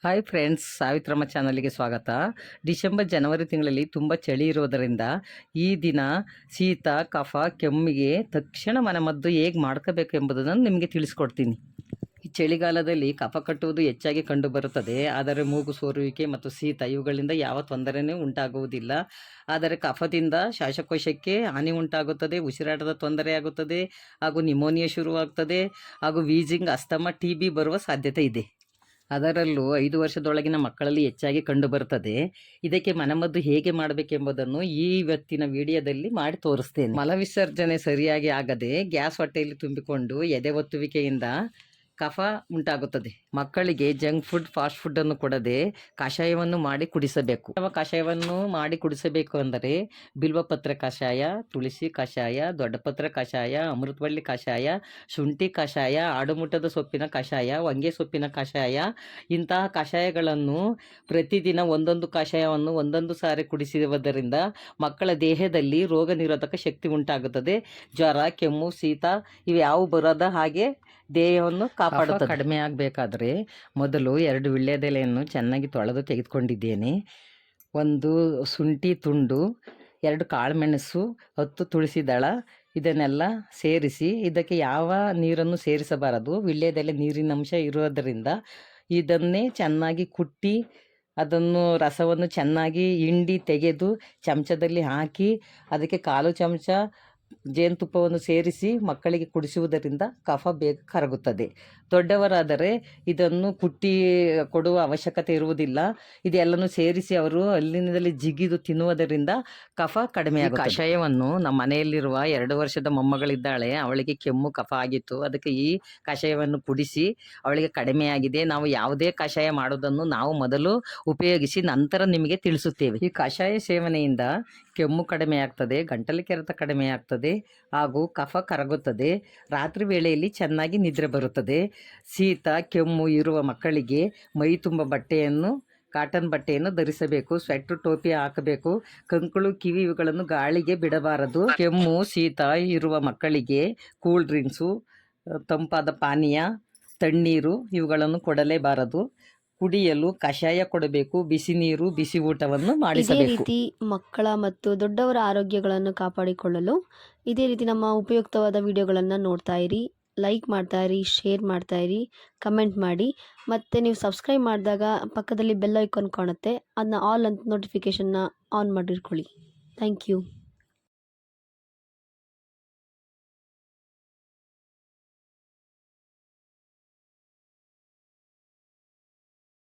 Hi friends, Savitramma ಚಾನಲ್ಗೆ ಸ್ವಾಗತ. December ಜನವರಿ ತಿಂಗಳಲ್ಲಿ ತುಂಬ ಚಳಿ ಇರೋದರಿಂದ ಈ ದಿನ ಶೀತ ಕಫ ಕೆಮ್ಮಿಗೆ ತಕ್ಷಣ ಮನೆಮದ್ದು ಹೇಗೆ ಮಾಡ್ಕೋಬೇಕು ಎಂಬುದನ್ನು ನಿಮಗೆ ತಿಳಿಸ್ಕೊಡ್ತೀನಿ. ಈ ಚಳಿಗಾಲದಲ್ಲಿ ಕಫ ಕಟ್ಟುವುದು ಹೆಚ್ಚಾಗಿ ಕಂಡುಬರುತ್ತದೆ. ಆದರೆ ಮೂಗು ಸೋರುವಿಕೆ ಮತ್ತು ಶೀತ ಇವುಗಳಿಂದ ಯಾವ ತೊಂದರೆಯೂ ಉಂಟಾಗುವುದಿಲ್ಲ. ಆದರೆ ಕಫದಿಂದ ಶ್ವಾಸಕೋಶಕ್ಕೆ ಹಾನಿ ಉಂಟಾಗುತ್ತದೆ, ಉಸಿರಾಟದ ತೊಂದರೆಯಾಗುತ್ತದೆ ಹಾಗೂ ನಿಮೋನಿಯಾ ಶುರುವಾಗುತ್ತದೆ ಹಾಗೂ ವೀಸಿಂಗ್, ಅಸ್ತಮಾ, TB ಬರುವ ಸಾಧ್ಯತೆ ಇದೆ. ಅದರಲ್ಲೂ 5 ವರ್ಷದೊಳಗಿನ ಮಕ್ಕಳಲ್ಲಿ ಹೆಚ್ಚಾಗಿ ಕಂಡುಬರುತ್ತದೆ. ಇದಕ್ಕೆ ಮನೆಮದ್ದು ಹೇಗೆ ಮಾಡಬೇಕೆಂಬುದನ್ನು ಇವತ್ತಿನ ವಿಡಿಯೋದಲ್ಲಿ ಮಾಡಿ ತೋರಿಸ್ತೇನೆ. ಮಲವಿಸರ್ಜನೆ ಸರಿಯಾಗಿ ಆಗದೆ ಗ್ಯಾಸ್ ಹೊಟ್ಟೆಯಲ್ಲಿ ತುಂಬಿಕೊಂಡು ಎದೆ ಒತ್ತುವಿಕೆಯಿಂದ ಕಫ ಉಂಟಾಗುತ್ತದೆ. ಮಕ್ಕಳಿಗೆ ಜಂಕ್ ಫುಡ್, ಫಾಸ್ಟ್ ಫುಡ್ ಅನ್ನು ಕೊಡದೆ ಕಷಾಯವನ್ನು ಮಾಡಿ ಕುಡಿಸಬೇಕು. ಕಷಾಯವನ್ನು ಮಾಡಿ ಕುಡಿಸಬೇಕು ಅಂದರೆ ಬಿಲ್ವಪತ್ರೆ ಕಷಾಯ, ತುಳಸಿ ಕಷಾಯ, ದೊಡ್ಡಪತ್ರೆ ಕಷಾಯ, ಅಮೃತಬಳ್ಳಿ ಕಷಾಯ, ಶುಂಠಿ ಕಷಾಯ, ಆಡುಮುಟ್ಟದ ಸೊಪ್ಪಿನ ಕಷಾಯ, ಹೊಂಗೆ ಸೊಪ್ಪಿನ ಕಷಾಯ, ಇಂತಹ ಕಷಾಯಗಳನ್ನು ಪ್ರತಿದಿನ ಒಂದೊಂದು ಕಷಾಯವನ್ನು ಒಂದೊಂದು ಸಾರಿ ಕುಡಿಸುವುದರಿಂದ ಮಕ್ಕಳ ದೇಹದಲ್ಲಿ ರೋಗ ನಿರೋಧಕ ಶಕ್ತಿ ಉಂಟಾಗುತ್ತದೆ. ಜ್ವರ, ಕೆಮ್ಮು, ಶೀತ ಇವು ಯಾವ ಬರದ ಹಾಗೆ ದೇಹವನ್ನು ಕಾಪಾಡುತ್ತದೆ. ಕಡಿಮೆ ಆಗಬೇಕಾದ್ರೆ ಮೊದಲು 2 ವೀಳ್ಯದೆಲೆಯನ್ನು ಚೆನ್ನಾಗಿ ತೊಳೆದು ತೆಗೆದುಕೊಂಡಿದ್ದೇನೆ. 1 ಶುಂಠಿ ತುಂಡು, 2 ಕಾಳುಮೆಣಸು, 10 ತುಳಸಿ ದಳ ಇದನ್ನೆಲ್ಲ ಸೇರಿಸಿ, ಇದಕ್ಕೆ ಯಾವ ನೀರನ್ನು ಸೇರಿಸಬಾರದು. ವೀಳ್ಯದೆಲೆ ನೀರಿನಂಶ ಇರೋದರಿಂದ ಇದನ್ನೇ ಚೆನ್ನಾಗಿ ಕುಟ್ಟಿ ಅದನ್ನು ರಸವನ್ನು ಚೆನ್ನಾಗಿ ಹಿಂಡಿ ತೆಗೆದು ಚಮಚದಲ್ಲಿ ಹಾಕಿ ಅದಕ್ಕೆ 1/4 ಚಮಚ ಜೇನುತುಪ್ಪವನ್ನು ಸೇರಿಸಿ ಮಕ್ಕಳಿಗೆ ಕುಡಿಸುವುದರಿಂದ ಕಫ ಬೇಗ ಕರಗುತ್ತದೆ. ದೊಡ್ಡವರಾದರೆ ಇದನ್ನು ಕುಟ್ಟಿ ಕೊಡುವ ಅವಶ್ಯಕತೆ ಇರುವುದಿಲ್ಲ. ಇದೆಲ್ಲನೂ ಸೇರಿಸಿ ಅವರು ಹಲ್ಲಿನಲ್ಲಿ ಜಿಗಿದು ತಿನ್ನುವುದರಿಂದ ಕಫ ಕಡಿಮೆ ಆಗುತ್ತೆ. ಕಷಾಯವನ್ನು ನಮ್ಮ ಮನೆಯಲ್ಲಿರುವ 2 ವರ್ಷದ ಮೊಮ್ಮಗಳಿದ್ದಾಳೆ. ಅವಳಿಗೆ ಕೆಮ್ಮು ಕಫ ಆಗಿತ್ತು. ಅದಕ್ಕೆ ಈ ಕಷಾಯವನ್ನು ಕುಡಿಸಿ ಅವಳಿಗೆ ಕಡಿಮೆಯಾಗಿದೆ. ನಾವು ಯಾವುದೇ ಕಷಾಯ ಮಾಡೋದನ್ನು ನಾವು ಮೊದಲು ಉಪಯೋಗಿಸಿ ನಂತರ ನಿಮಗೆ ತಿಳಿಸುತ್ತೇವೆ. ಈ ಕಷಾಯ ಸೇವನೆಯಿಂದ ಕೆಮ್ಮು ಕಡಿಮೆ ಆಗ್ತದೆ, ಗಂಟಲು ಕೆರೆತ ಕಡಿಮೆ ಆಗ್ತದೆ ಹಾಗೂ ಕಫ ಕರಗುತ್ತದೆ. ರಾತ್ರಿ ವೇಳೆಯಲ್ಲಿ ಚೆನ್ನಾಗಿ ನಿದ್ರೆ ಬರುತ್ತದೆ. ಶೀತ ಕೆಮ್ಮು ಇರುವ ಮಕ್ಕಳಿಗೆ ಮೈ ತುಂಬ ಕಾಟನ್ ಬಟ್ಟೆಯನ್ನು ಧರಿಸಬೇಕು. ಸ್ವೆಟ್ರು, ಟೋಪಿ ಹಾಕಬೇಕು. ಕಂಕುಳು, ಕಿವಿ ಇವುಗಳನ್ನು ಗಾಳಿಗೆ ಬಿಡಬಾರದು. ಕೆಮ್ಮು ಶೀತ ಇರುವ ಮಕ್ಕಳಿಗೆ ಕೂಲ್ ಡ್ರಿಂಕ್ಸು, ತಂಪಾದ ಪಾನೀಯ, ತಣ್ಣೀರು ಇವುಗಳನ್ನು ಕೊಡಲೇಬಾರದು. ಕುಡಿಯಲು ಕಷಾಯ ಕೊಡಬೇಕು. ಬಿಸಿ ನೀರು, ಬಿಸಿ ಊಟವನ್ನು ಮಾಡಿಸಬೇಕು. ಇದೇ ರೀತಿ ಮಕ್ಕಳ ಮತ್ತು ದೊಡ್ಡವರ ಆರೋಗ್ಯಗಳನ್ನು ಕಾಪಾಡಿಕೊಳ್ಳಲು ಇದೇ ರೀತಿ ನಮ್ಮ ಉಪಯುಕ್ತವಾದ ವಿಡಿಯೋಗಳನ್ನು ನೋಡ್ತಾ ಇರಿ. ಲೈಕ್ ಮಾಡ್ತಾ ಇರಿ, ಶೇರ್ ಮಾಡ್ತಾ ಇರಿ, ಕಮೆಂಟ್ ಮಾಡಿ. ಮತ್ತು ನೀವು ಸಬ್ಸ್ಕ್ರೈಬ್ ಮಾಡಿದಾಗ ಪಕ್ಕದಲ್ಲಿ ಬೆಲ್ ಐಕಾನ್ ಕಾಣುತ್ತೆ, ಅದನ್ನ ಆಲ್ ಅಂತ ನೋಟಿಫಿಕೇಷನ್ನ ಆನ್ ಮಾಡಿಟ್ಕೊಳ್ಳಿ. Thank you.